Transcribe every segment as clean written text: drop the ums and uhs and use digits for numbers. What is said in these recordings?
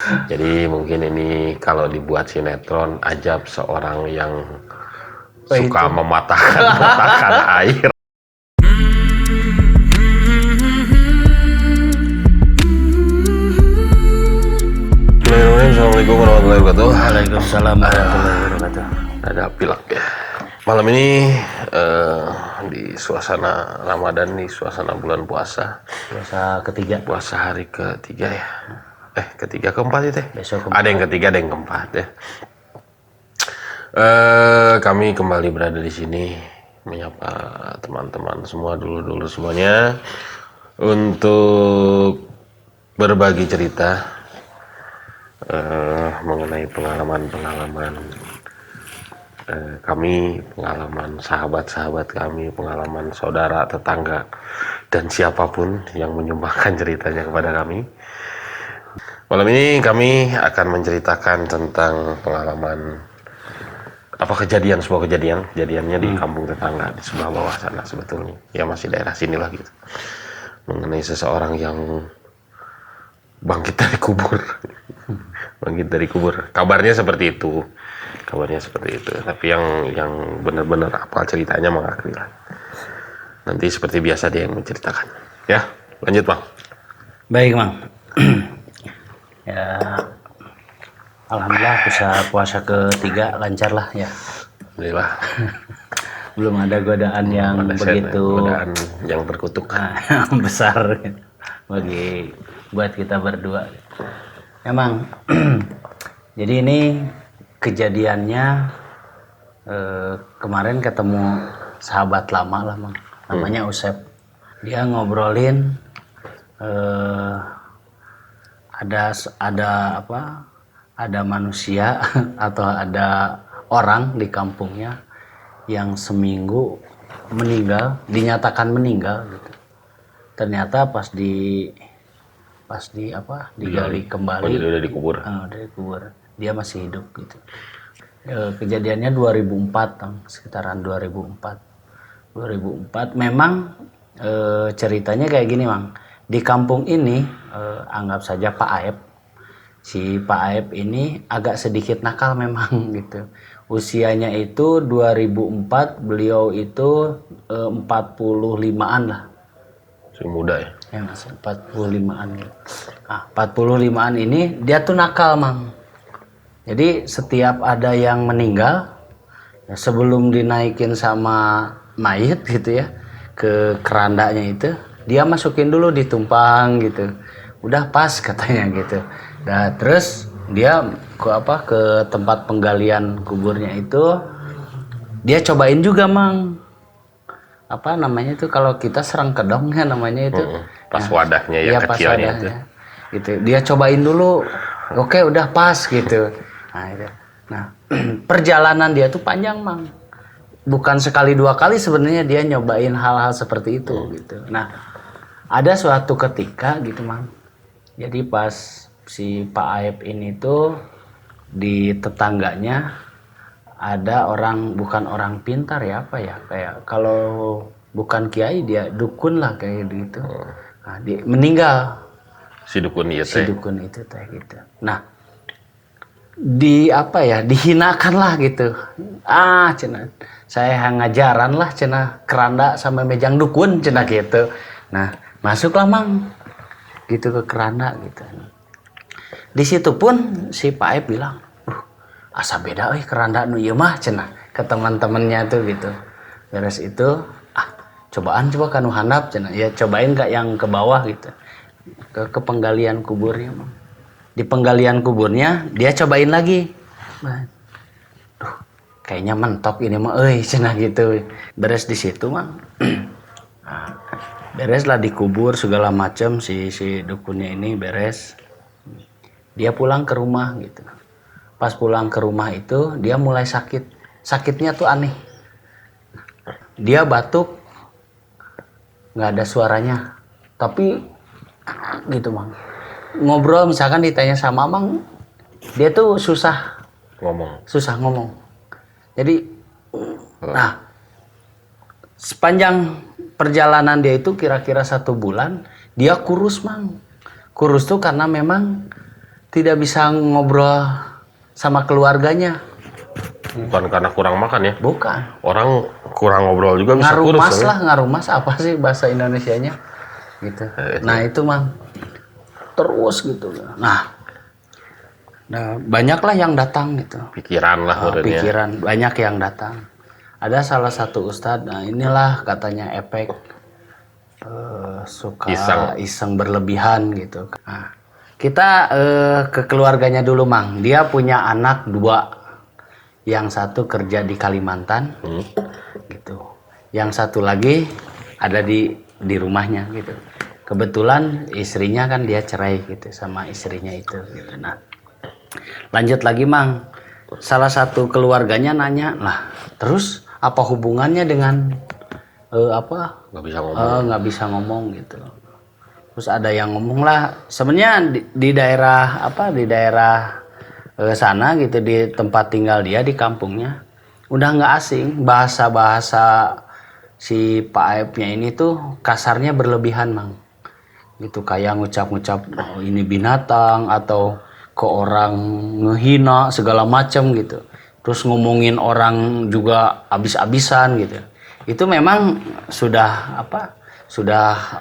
Jadi mungkin ini kalau dibuat sinetron, Ajab seorang yang suka mematahkan air. Assalamualaikum warahmatullahi wabarakatuh. Waalaikumsalam warahmatullahi wabarakatuh. Ada pilek ya. Malam ini di suasana Ramadan, di suasana bulan puasa. Puasa ketiga. Puasa hari ketiga ya. Ketiga keempat itu ya. Besok keempat. Ada yang ketiga, ada yang keempat ya. Kami kembali berada di sini menyapa teman-teman semua dulu semuanya untuk berbagi cerita mengenai pengalaman kami, pengalaman sahabat-sahabat kami, pengalaman saudara, tetangga, dan siapapun yang menyumbangkan ceritanya kepada kami. Malam ini kami akan menceritakan tentang pengalaman kejadiannya di kampung tetangga di sebelah bawah sana sebetulnya. Ya masih daerah sinilah gitu. Mengenai seseorang yang bangkit dari kubur. Kabarnya seperti itu. Tapi yang benar-benar apa ceritanya mengakui lah. Nanti seperti biasa dia yang menceritakan. Ya, lanjut Bang. Baik Bang. Ya, alhamdulillah puasa ketiga lancar lah ya. Alhamdulillah. Belum ada godaan yang begitu godaan yang terkutuk besar buat kita berdua. Emang jadi ini kejadiannya kemarin ketemu sahabat lama lah Bang. Namanya Usep. Dia ngobrolin ada manusia atau ada orang di kampungnya yang seminggu dinyatakan meninggal gitu. Ternyata pas digali kembali, udah dikubur. Dia masih hidup gitu. Kejadiannya 2004, sekitaran 2004 memang ceritanya kayak gini Bang. Di kampung ini anggap saja Pak Aep. Si Pak Aep ini agak sedikit nakal memang gitu. Usianya itu 2004, beliau itu 45-an lah. Masih muda ya? Ya masih 45-an gitu. Nah, 45-an ini dia tuh nakal Mang. Jadi setiap ada yang meninggal, ya sebelum dinaikin sama mayit gitu ya, ke kerandanya itu, dia masukin dulu ditumpang gitu. Udah pas katanya gitu. Nah, terus dia ke tempat penggalian kuburnya itu dia cobain juga Mang. Apa namanya itu kalau kita serang kedong ya namanya itu. Pas wadahnya ya kecilnya itu. Gitu. Dia cobain dulu. Oke, udah pas gitu. Nah, perjalanan dia tuh panjang Mang. Bukan sekali dua kali sebenarnya dia nyobain hal-hal seperti itu gitu. Nah, ada suatu ketika gitu Mang. Jadi pas si Pak Aep ini tuh di tetangganya ada orang, bukan orang pintar ya kayak kalau bukan kiai dia dukun lah kayak gitu. Nah, dia meninggal si dukun itu teh gitu. Nah, dihinakan lah gitu. Cenah saya ngajaran lah cenah keranda sama mejang dukun cenah gitu. Nah, masuklah Mang gitu ke keranda gitu. Di situ pun si Pak Aep bilang, asa beda keranda nu ieu mah cenah ke teman-temannya tuh gitu. Beres itu coba kanu handap cenah. Ya cobain Kak yang ke bawah gitu. Ke penggalian kuburnya Mang. Di penggalian kuburnya dia cobain lagi. Duh, kayaknya mentok ini mah cenah gitu. Beres di situ Mang. Beres lah dikubur segala macam si dukunnya ini beres. Dia pulang ke rumah gitu. Pas pulang ke rumah itu dia mulai sakit. Sakitnya tuh aneh. Dia batuk, nggak ada suaranya. Tapi gitu Mang. Ngobrol misalkan ditanya sama Mang, dia tuh susah ngomong. Jadi, nah sepanjang perjalanan dia itu kira-kira 1 bulan dia kurus Mang. Kurus tuh karena memang tidak bisa ngobrol sama keluarganya. Bukan karena kurang makan ya? Bukan. Orang kurang ngobrol juga bisa kurus. Ngarumas lah, ngarumas apa sih bahasa Indonesianya? Gitu. Nah itu mang terus gitu. Nah banyaklah yang datang gitu. Pikiran lah Pikiran banyak yang datang. Ada salah satu ustadz, nah inilah katanya efek suka iseng berlebihan gitu. Nah, kita ke keluarganya dulu mang. Dia punya anak 2, yang satu kerja di Kalimantan, gitu. Yang satu lagi ada di rumahnya gitu. Kebetulan istrinya kan dia cerai gitu sama istrinya itu. Gitu. Nah, lanjut lagi mang. Salah satu keluarganya nanya lah, terus apa hubungannya dengan nggak bisa ngomong gitu. Terus ada yang ngomong lah, sebenarnya di daerah sana gitu, di tempat tinggal dia di kampungnya udah nggak asing bahasa si Pak Aepnya ini tuh kasarnya berlebihan mang gitu, kayak ngucap-ngucap ini binatang atau ke orang ngehina segala macam gitu. Terus ngomongin orang juga abis-abisan gitu. Itu memang sudah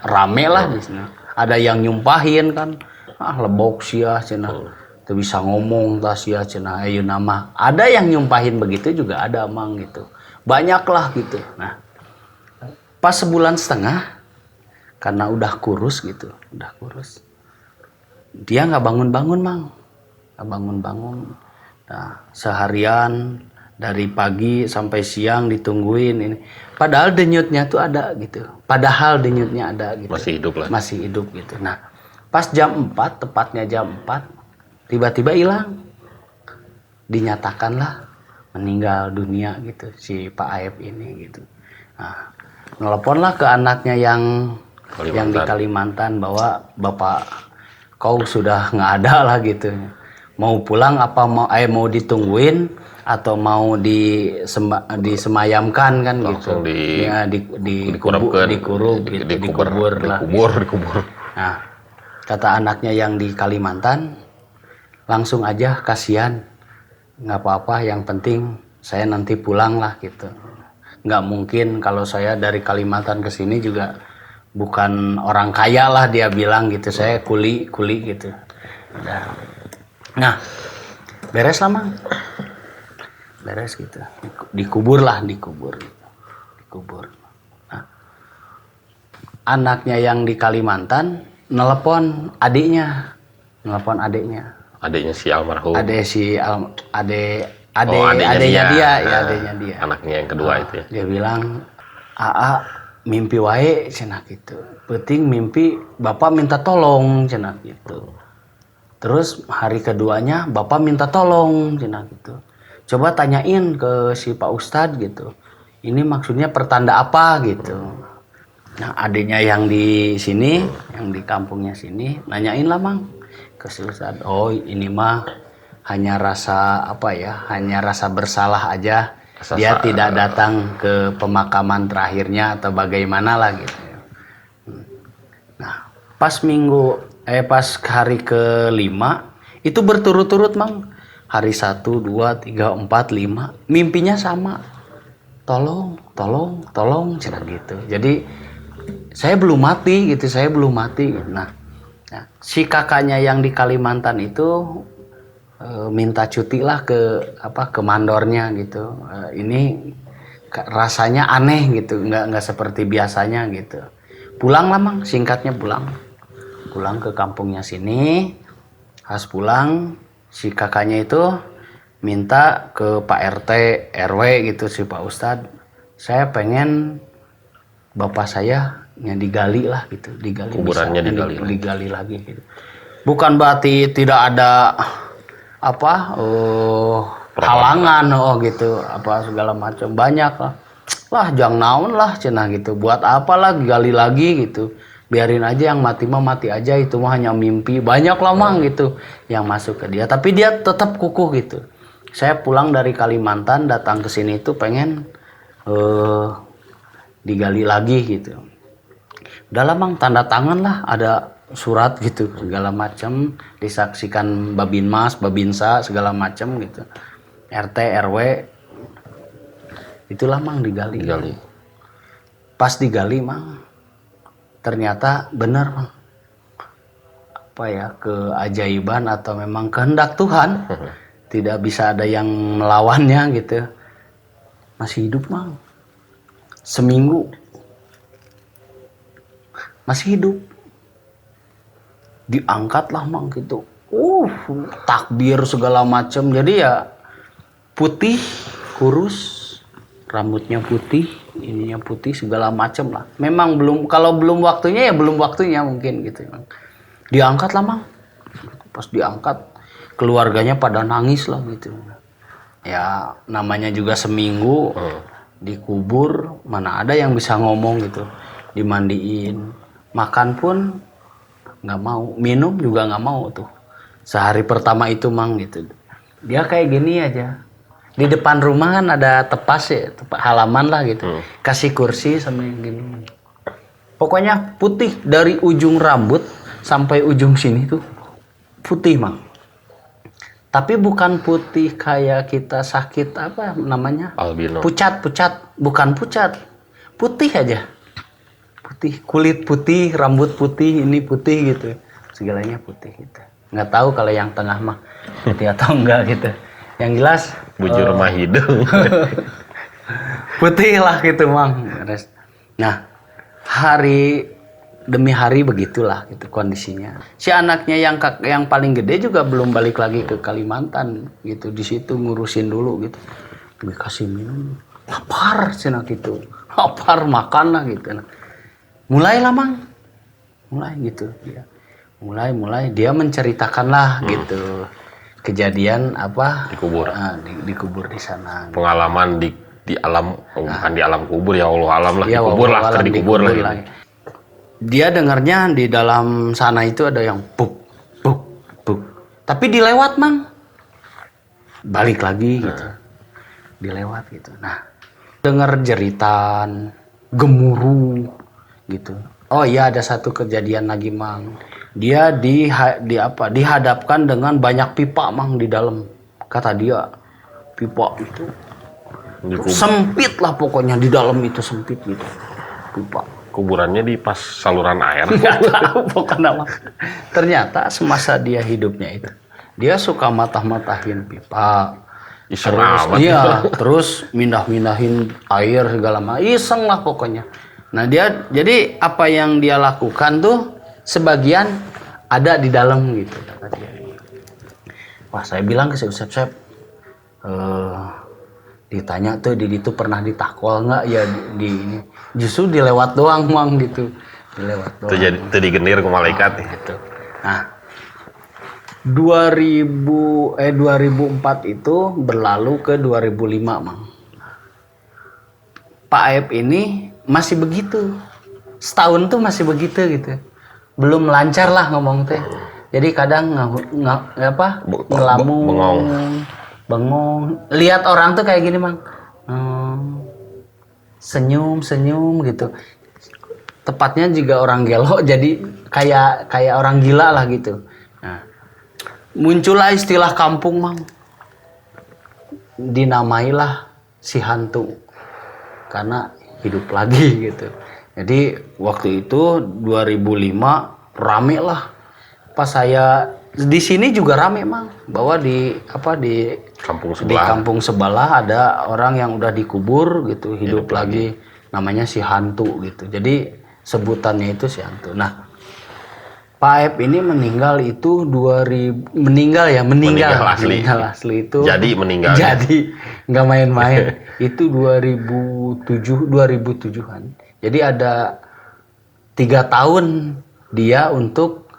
rame lah di sana. Ada yang nyumpahin kan, lebok sia cenah. Teu bisa ngomong tah sia cenah ayeuna mah. Ada yang nyumpahin begitu juga ada mang gitu. Banyak lah gitu. Nah, pas sebulan setengah karena udah kurus gitu, dia nggak bangun-bangun mang. Nggak bangun-bangun. Nah, seharian dari pagi sampai siang ditungguin ini. Padahal denyutnya tuh ada gitu. Masih hidup lah. Masih hidup gitu. Nah, pas jam 4, tepatnya jam 4, tiba-tiba hilang. Dinyatakanlah meninggal dunia gitu si Pak Aep ini gitu. Nah, nelponlah ke anaknya yang di Kalimantan bahwa bapak kau sudah nggak ada lah gitu. Mau pulang apa mau ditungguin atau mau disemayamkan kan langsung gitu. Dikubur. Nah, kata anaknya yang di Kalimantan, langsung aja kasihan. Nggak apa-apa, yang penting saya nanti pulang lah gitu. Nggak mungkin kalau saya dari Kalimantan ke sini juga bukan orang kaya lah dia bilang gitu. Saya kuli gitu. Nah, beres lah mang. Beres gitu. Dikubur. Nah, anaknya yang di Kalimantan nelpon adiknya. Adiknya si almarhum. Adiknya dia. Anaknya yang kedua itu ya. Dia bilang, "Aa, mimpi wae cenah gitu. Penting mimpi bapak minta tolong cenah gitu." Terus hari keduanya bapak minta tolong cenah gitu. Coba tanyain ke si Pak Ustadz gitu. Ini maksudnya pertanda apa gitu. Nah, adiknya yang di sini, yang di kampungnya sini, nanyain lah mang ke si Ustadz. Oh, ini mah hanya rasa bersalah aja. Dia tidak datang ke pemakaman terakhirnya atau bagaimana lah gitu. Nah, pas hari ke-5 itu berturut-turut mang. Hari 1, 2, 3, 4, 5 mimpinya sama. Tolong cenah gitu. Jadi saya belum mati gitu. Nah, si kakaknya yang di Kalimantan itu minta cuti lah ke mandornya gitu. Ini rasanya aneh gitu, nggak seperti biasanya gitu. Pulang lah mang, singkatnya pulang ke kampungnya sini. Pas pulang si kakaknya itu minta ke Pak RT RW gitu, si Pak Ustadz, saya pengen bapak saya yang digali lah gitu, kuburannya digali lagi gitu. Bukan berarti tidak ada halangan gitu, segala macam, banyak lah jangan naon lah cenah gitu, buat apalah gali lagi gitu, biarin aja yang mati mah mati aja, itu mah hanya mimpi. Banyak lamang gitu yang masuk ke dia, tapi dia tetap kukuh gitu. Saya pulang dari Kalimantan datang ke sini itu pengen digali lagi gitu. Udah lamang tanda tangan lah, ada surat gitu segala macam, disaksikan Babinmas, Babinsa segala macam gitu, RT RW, itulah mang digali. Pas digali mang ternyata benar mang, apa ya, keajaiban atau memang kehendak Tuhan, tidak bisa ada yang melawannya gitu, masih hidup mang, seminggu masih hidup. Diangkat lah mang gitu, takbir segala macam. Jadi ya putih, kurus, rambutnya putih, ininya putih segala macam lah. Memang belum, kalau belum waktunya ya belum waktunya mungkin gitu. Diangkat lah mang. Pas diangkat keluarganya pada nangis lah gitu. Ya namanya juga seminggu dikubur, mana ada yang bisa ngomong gitu. Dimandiin, makan pun nggak mau, minum juga nggak mau tuh. Sehari pertama itu mang gitu. Dia kayak gini aja. Di depan rumah kan ada tepas ya, tepas halaman lah gitu. Kasih kursi sama yang gini. Pokoknya putih dari ujung rambut sampai ujung sini tuh putih mang. Tapi bukan putih kayak kita sakit apa namanya? Albino. Pucat, bukan pucat. Putih aja. Putih, kulit putih, rambut putih, ini putih gitu, segalanya putih gitu. Nggak tahu kalau yang tengah mah putih atau enggak gitu. Yang jelas bujur mah hidung. putih lah gitu mang. Nah hari demi hari begitulah gitu kondisinya. Si anaknya yang paling gede juga belum balik lagi ke Kalimantan gitu, di situ ngurusin dulu gitu. Dikasih minum, lapar cina gitu, lapar makan lah gitu. Mulailah mang, mulai gitu dia, mulai dia menceritakan lah gitu kejadian apa Dikubur. Dikubur di sana. Pengalaman di alam, bukan di alam kubur ya Allah alam lah, Ya, dikubur lah, dikubur lah gitu. Dia dengarnya di dalam sana itu ada yang buk buk buk, tapi dilewat mang, balik lagi gitu, dilewat gitu. Nah dengar jeritan, gemuruh gitu. Oh iya, ada satu kejadian lagi mang. Dia dihadapkan dengan banyak pipa mang di dalam. Kata dia pipa itu sempit lah pokoknya, di dalam itu sempit gitu pipa. Kuburannya di pas saluran air. Nggak tahu pokoknya mang. Ternyata semasa dia hidupnya itu dia suka matah-matahin pipa. Iseng Terus, amat. iya, terus mindah-mindahin air segala macam. Iseng lah pokoknya. Nah dia, jadi apa yang dia lakukan tuh sebagian ada di dalam gitu kata dia. Wah saya bilang ke si Usep, ditanya tuh di itu pernah ditakol nggak ya di ini. Justru dilewat doang mang gitu, dilewat doang. Itu digenir ke malaikat gitu. Nah 2004 itu berlalu ke 2005 mang. Pak Aep ini masih begitu, setahun tuh masih begitu gitu, belum lancar lah ngomong teh. Jadi kadang ngelamun, bengong, lihat orang tuh kayak gini mang, senyum gitu. Tepatnya juga orang gelo, jadi kayak orang gila lah gitu. Nah, muncullah istilah kampung mang, dinamailah si hantu karena hidup lagi gitu. Jadi waktu itu 2005 rame lah. Pas saya di sini juga rame mang, bahwa di kampung sebelah ada orang yang udah dikubur gitu, hidup lagi. Namanya si hantu gitu. Jadi sebutannya itu si hantu. Nah Pak Aep ini meninggal itu meninggal asli itu. Jadi meninggal. Jadi nggak main-main. Itu 2007-an. Jadi ada 3 tahun dia untuk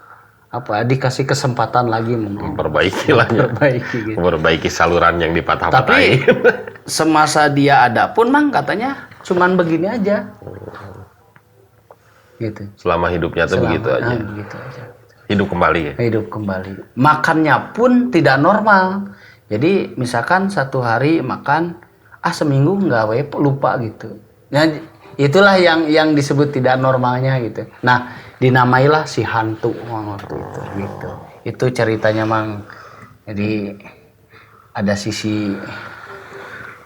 dikasih kesempatan lagi mungkin. Memperbaiki saluran yang dipatah-patahin. Tapi semasa dia ada pun mang katanya cuman begini aja. Gitu. Selama hidupnya tuh begitu aja. Hidup kembali ya? Hidup kembali. Makannya pun tidak normal. Jadi misalkan satu hari makan, seminggu nggak lupa gitu. Nah itulah yang disebut tidak normalnya gitu. Nah dinamailah si hantu Mang waktu itu gitu. Itu ceritanya Mang. Jadi ada sisi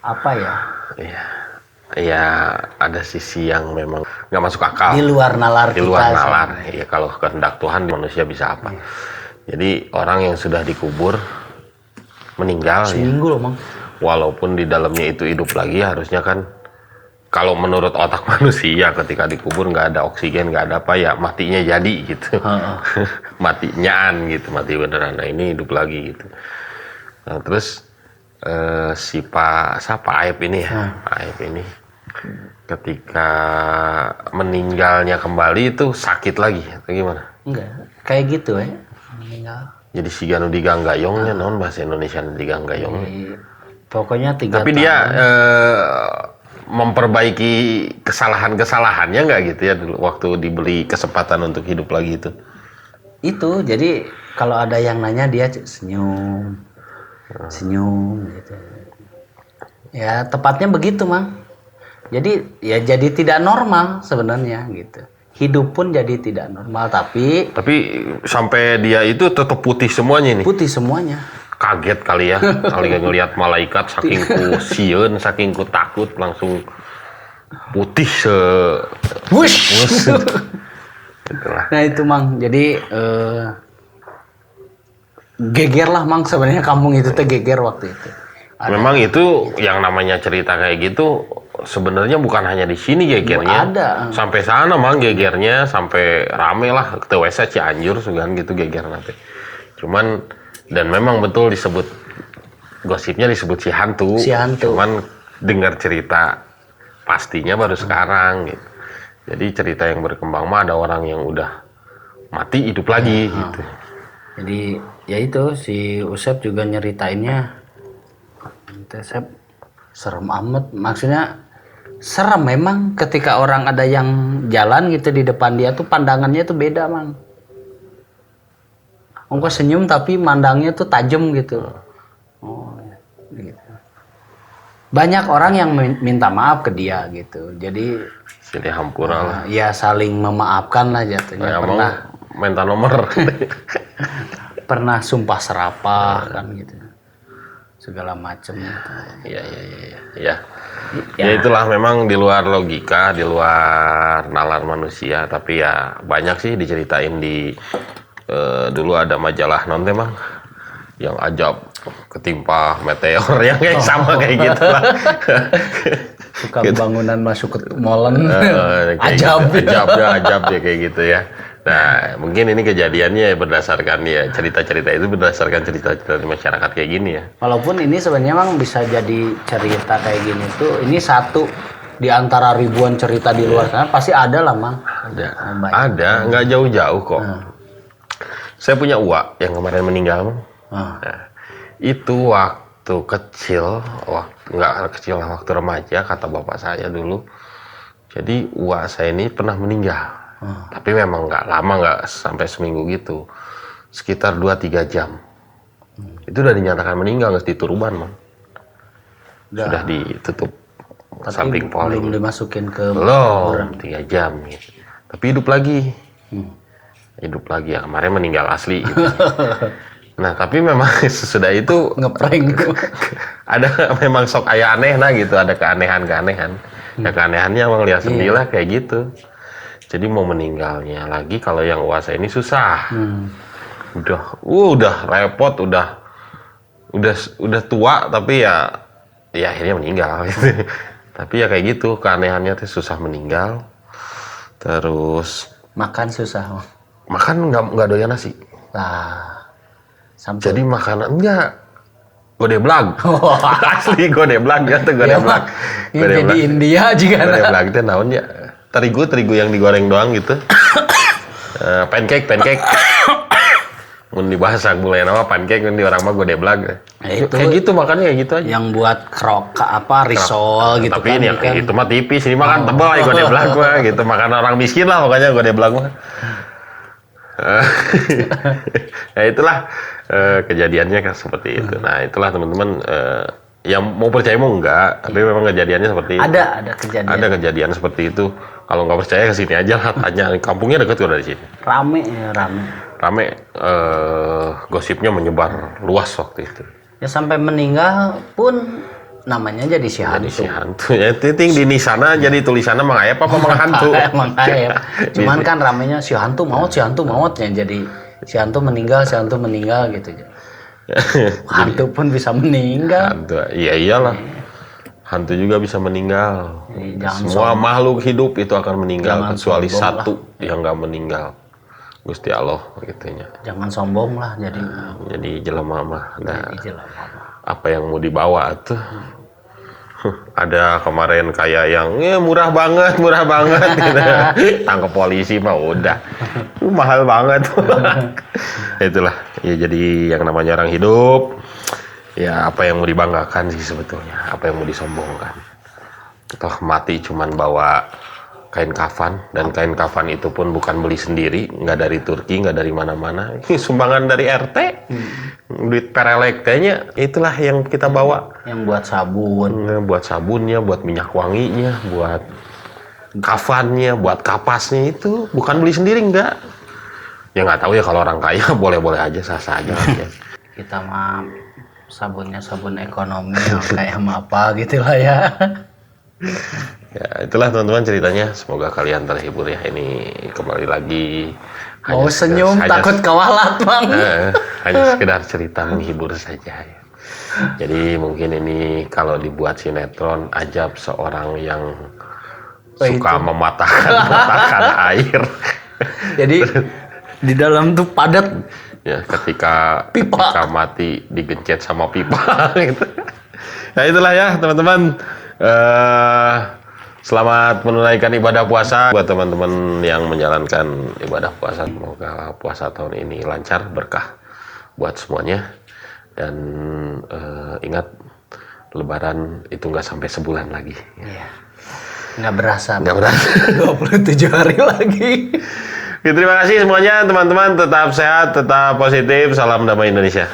apa ya? Iya. Ya ada sisi yang memang nggak masuk akal. Di luar nalar Di luar kita. nalar. Ya kalau kehendak Tuhan manusia bisa apa? Jadi orang yang sudah dikubur meninggal ya, Seminggu loh Mang. walaupun di dalamnya itu hidup lagi, harusnya kan kalau menurut otak manusia ketika dikubur nggak ada oksigen, nggak ada apa ya matinya jadi gitu. Matinyaan gitu, mati beneran. Nah ini hidup lagi gitu. Nah terus si siapa Aib ini ya, Aib ini ketika meninggalnya kembali itu sakit lagi atau gimana? Enggak, kayak gitu ya. Meninggal. Jadi si Ganu diganggayongnya non bahasa Indonesia diganggayong. Pokoknya 3 Tapi tahun. dia memperbaiki kesalahan-kesalahannya nggak gitu ya dulu waktu diberi kesempatan untuk hidup lagi itu. Itu jadi kalau ada yang nanya dia senyum gitu. Ya tepatnya begitu Mang. Jadi ya jadi tidak normal sebenarnya gitu. Hidup pun jadi tidak normal tapi sampai dia itu tetap putih semuanya nih. putih semuanya. Kaget kali ya kali ngelihat malaikat, saking ku sieun, saking ku takut langsung putih Wush. Itulah. Nah itu Mang. Jadi geger lah Mang sebenarnya kampung itu teh geger waktu itu. Memang itu yang namanya cerita kayak gitu sebenarnya bukan hanya di sini gegernya. Ada. Sampai sana Mang gegernya sampai rame lah ke WC Cianjur sugan gitu geger nanti. Cuman dan memang betul disebut gosipnya disebut si hantu. Si hantu. Cuman dengar cerita pastinya baru sekarang gitu. Jadi cerita yang berkembang mah ada orang yang udah mati hidup lagi gitu. Jadi ya itu si Usep juga nyeritainnya. Usep serem amat, maksudnya serem memang ketika orang ada yang jalan gitu di depan dia tuh pandangannya tuh beda Mang. Engkau senyum tapi mandangnya tuh tajam gitu. Oh, gitu. Banyak orang yang minta maaf ke dia gitu. Jadi Sini hampura lah. ya saling memaafkan lah jatuhnya. Nah, Pernah minta nomor. pernah sumpah serapah kan gitu. Segala macam gitu. Iya. Ya itulah memang di luar logika, di luar nalar manusia. Tapi ya banyak sih diceritain di dulu ada majalah non Mang yang ajab ketimpa meteor yang kayak sama kayak gitu lah. Suka bangunan masuk ke molen. Ajab ya kayak gitu ya. Nah, mungkin ini kejadiannya berdasarkan ya cerita-cerita itu berdasarkan cerita-cerita di masyarakat kayak gini ya. Walaupun ini sebenarnya Mang bisa jadi cerita kayak gini tuh, ini satu di antara ribuan cerita di luar sana pasti ada lah Mang. Ada, nggak jauh-jauh kok. Saya punya uak yang kemarin meninggal Mang. Nah, itu waktu kecil, waktu remaja kata bapak saya dulu. Jadi uak saya ini pernah meninggal. Tapi memang nggak lama, nggak sampai seminggu gitu, sekitar 2-3 jam. Itu udah dinyatakan meninggal, nggak diturban Mang. Sudah ditutup samping poling. Belum dimasukin ke belum 3 jam gitu. Tapi hidup lagi. Hidup lagi ya, kemarin meninggal asli gitu. Nah tapi memang sesudah itu ngeprank. Ada memang sok aya aneh nah gitu, ada keanehan-keanehan. Ya keanehannya Mang lihat sendirilah kayak gitu. Jadi mau meninggalnya lagi kalau yang uasa ini susah. Udah repot, udah tua tapi ya akhirnya meninggal gitu. Tapi ya kayak gitu, keanehannya tuh susah meninggal. Terus makan susah. Makan nggak doyan nasi. Lah. Jadi makanan enggak godeblag. Asli godeblag ya tuh godeblag. Yang di India juga ada. Godeblag itu naonnya? Terigu yang digoreng doang gitu. Pancake. Mun dibahas mulai nama pancake di orang mah godeblag. Kayak gitu makannya kayak gitu aja. Yang buat risol gitu. Tapi ini kan itu mah tipis, ini mah kan tebal ya godeblag mah gitu. Makan orang miskin lah pokoknya godeblag mah. Nah itulah kejadiannya kan seperti itu. Nah itulah teman-teman yang mau percaya mau enggak, tapi memang kejadiannya seperti itu. Ada kejadian. Ada kejadian seperti itu. Kalau nggak percaya ke sini aja lah, tanya. Kampungnya dekat kok dari sini. Rame ya, rame. Rame, gosipnya menyebar luas waktu itu. Ya sampai meninggal pun namanya jadi si Jadi hantu. si hantu. Ya titing di sana jadi tulisannya mengayap apa menghantu. Emang kayak. Cuman kan ramenya si hantu maut ya, jadi si hantu meninggal gitu. Hantu pun bisa meninggal. Hantu, iya iyalah. Hantu juga bisa meninggal. Jadi jangan Semua makhluk hidup itu akan meninggal Jangan kecuali sombong satu yang nggak meninggal. Gusti Allah gitunya. Jangan sombong lah jadi Jelema mah ada jelema. apa yang mau dibawa tuh. Ada kemarin kayak yang murah banget gitu. Tangkap polisi mah udah mahal banget. Itulah ya, jadi yang namanya orang hidup ya, apa yang mau dibanggakan sih sebetulnya, apa yang mau disombongkan. Toh mati cuman bawa kain kafan, dan kain kafan itu pun bukan beli sendiri, nggak dari Turki, nggak dari mana-mana, ini sumbangan dari RT. Duit perelek kayaknya itulah yang kita bawa, Yang buat sabun, buat sabunnya, buat minyak wanginya, buat kafannya, buat kapasnya, itu bukan beli sendiri, enggak. Ya nggak tahu ya, kalau orang kaya boleh-boleh aja, sah-sah aja ya. kita mah sabunnya sabun ekonomi kayak apa gitu lah ya. Ya itulah teman-teman ceritanya, semoga kalian terhibur ya. Ini kembali lagi Mau senyum takut kawalat bang. Hanya sekedar cerita menghibur saja ya. Jadi mungkin ini kalau dibuat sinetron, Ajab seorang yang suka mematahkan air. Jadi di dalam tuh padat. Ya, ketika mati digencet sama pipa gitu. Nah itulah ya teman-teman. Selamat menunaikan ibadah puasa buat teman-teman yang menjalankan ibadah puasa. Semoga puasa tahun ini lancar, berkah buat semuanya. Dan ingat, Lebaran itu nggak sampai sebulan lagi. Iya. Nggak berasa. 27 hari lagi. Terima kasih semuanya teman-teman. Tetap sehat, tetap positif. Salam damai Indonesia.